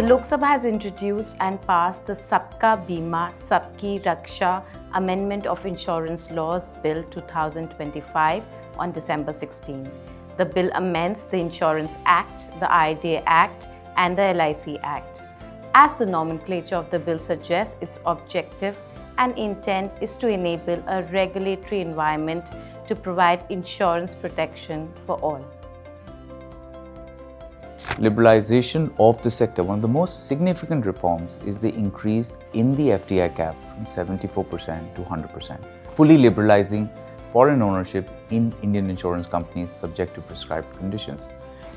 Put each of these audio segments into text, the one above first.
Lok Sabha has introduced and passed the Sabka Bima Sabki Raksha Amendment of Insurance Laws Bill 2025 on December 16. The bill amends the Insurance Act, the IDA Act and the LIC Act. As the nomenclature of the bill suggests, its objective and intent is to enable a regulatory environment to provide insurance protection for all. Liberalization of the sector. One of the most significant reforms is the increase in the FDI cap from 74% to 100%, fully liberalizing foreign ownership in Indian insurance companies subject to prescribed conditions.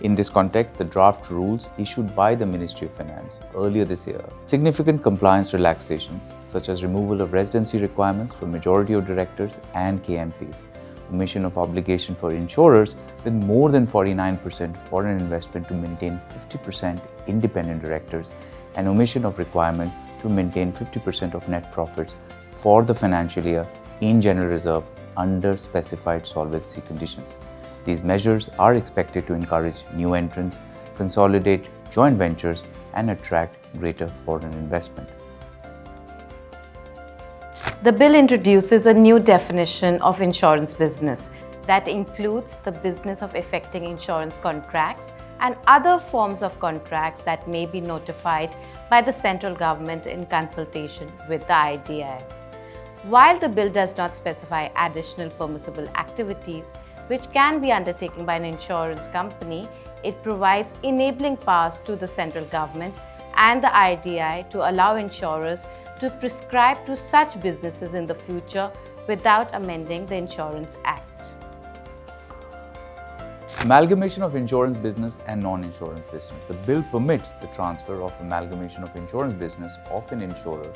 In this context, the draft rules issued by the Ministry of Finance earlier this year, significant compliance relaxations such as removal of residency requirements for majority of directors and KMPs, omission of obligation for insurers with more than 49% foreign investment to maintain 50% independent directors, and omission of requirement to maintain 50% of net profits for the financial year in general reserve under specified solvency conditions. These measures are expected to encourage new entrants, consolidate joint ventures, and attract greater foreign investment. The bill introduces a new definition of insurance business that includes the business of effecting insurance contracts and other forms of contracts that may be notified by the central government in consultation with the IDA. While the bill does not specify additional permissible activities which can be undertaken by an insurance company, it provides enabling powers to the central government and the IDI to allow insurers to prescribe to such businesses in the future without amending the Insurance Act. Amalgamation of insurance business and non-insurance business. The bill permits the transfer of amalgamation of insurance business of an insurer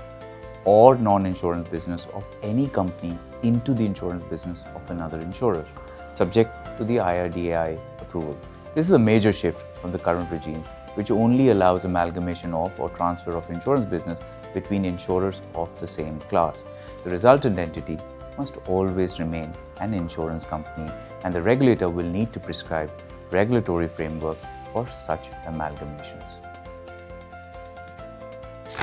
or non-insurance business of any company into the insurance business of another insurer, subject to the IRDAI approval. This is a major shift from the current regime, which only allows amalgamation of or transfer of insurance business between insurers of the same class. The resultant entity must always remain an insurance company, and the regulator will need to prescribe regulatory framework for such amalgamations.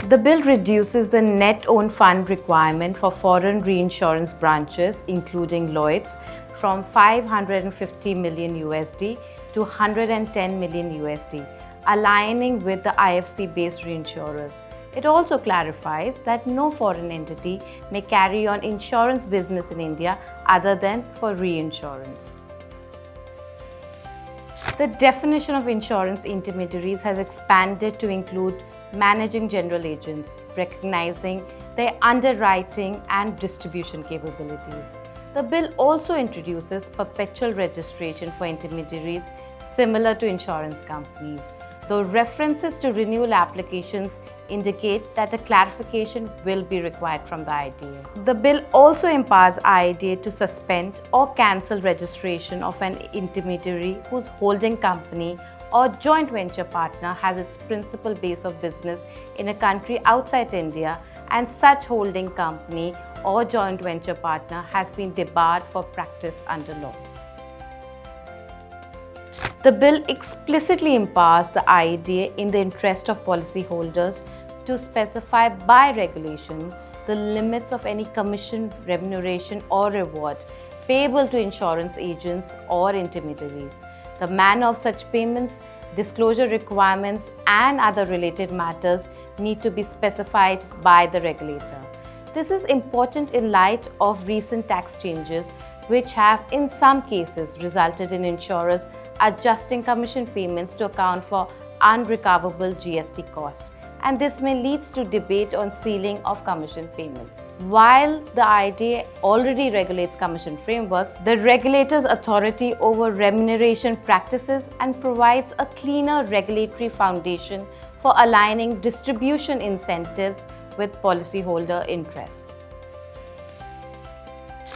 The bill reduces the net own fund requirement for foreign reinsurance branches, including Lloyd's, from 550 million USD to 110 million USD, aligning with the IFC-based reinsurers. It also clarifies that no foreign entity may carry on insurance business in India other than for reinsurance. The definition of insurance intermediaries has expanded to include managing general agents, recognizing their underwriting and distribution capabilities. The bill also introduces perpetual registration for intermediaries similar to insurance companies, though references to renewal applications indicate that a clarification will be required from the IDA. The bill also empowers IDA to suspend or cancel registration of an intermediary whose holding company or joint venture partner has its principal base of business in a country outside India, and such holding company or joint venture partner has been debarred for practice under law. The bill explicitly empowers the IDA in the interest of policyholders to specify by regulation the limits of any commission, remuneration or reward payable to insurance agents or intermediaries, the manner of such payments, disclosure requirements and other related matters need to be specified by the regulator. This is important in light of recent tax changes which have in some cases resulted in insurers adjusting commission payments to account for unrecoverable GST costs, and this may lead to debate on ceiling of commission payments. While the IDA already regulates commission frameworks, the regulator's authority over remuneration practices and provides a cleaner regulatory foundation for aligning distribution incentives with policyholder interests.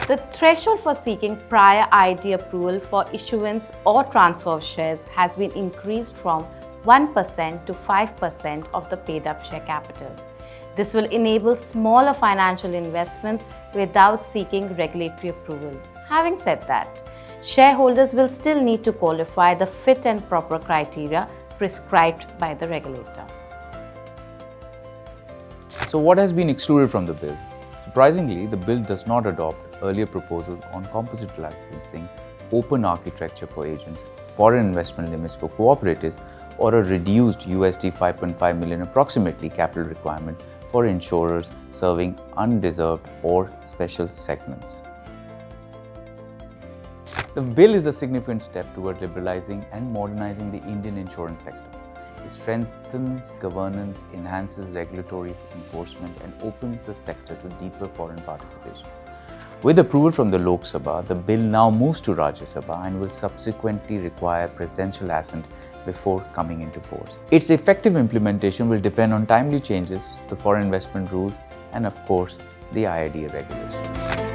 The threshold for seeking prior IDA approval for issuance or transfer of shares has been increased from 1% to 5% of the paid-up share capital. This will enable smaller financial investments without seeking regulatory approval. Having said that, shareholders will still need to qualify the fit and proper criteria prescribed by the regulator. So what has been excluded from the bill? Surprisingly, the bill does not adopt earlier proposal on composite licensing, open architecture for agents, foreign investment limits for cooperatives, or a reduced USD 5.5 million approximately capital requirement for insurers serving undeserved or special segments. The bill is a significant step toward liberalizing and modernizing the Indian insurance sector. It strengthens governance, enhances regulatory enforcement, and opens the sector to deeper foreign participation. With approval from the Lok Sabha, the bill now moves to Rajya Sabha and will subsequently require presidential assent before coming into force. Its effective implementation will depend on timely changes, the foreign investment rules, and of course, the IIDA regulations.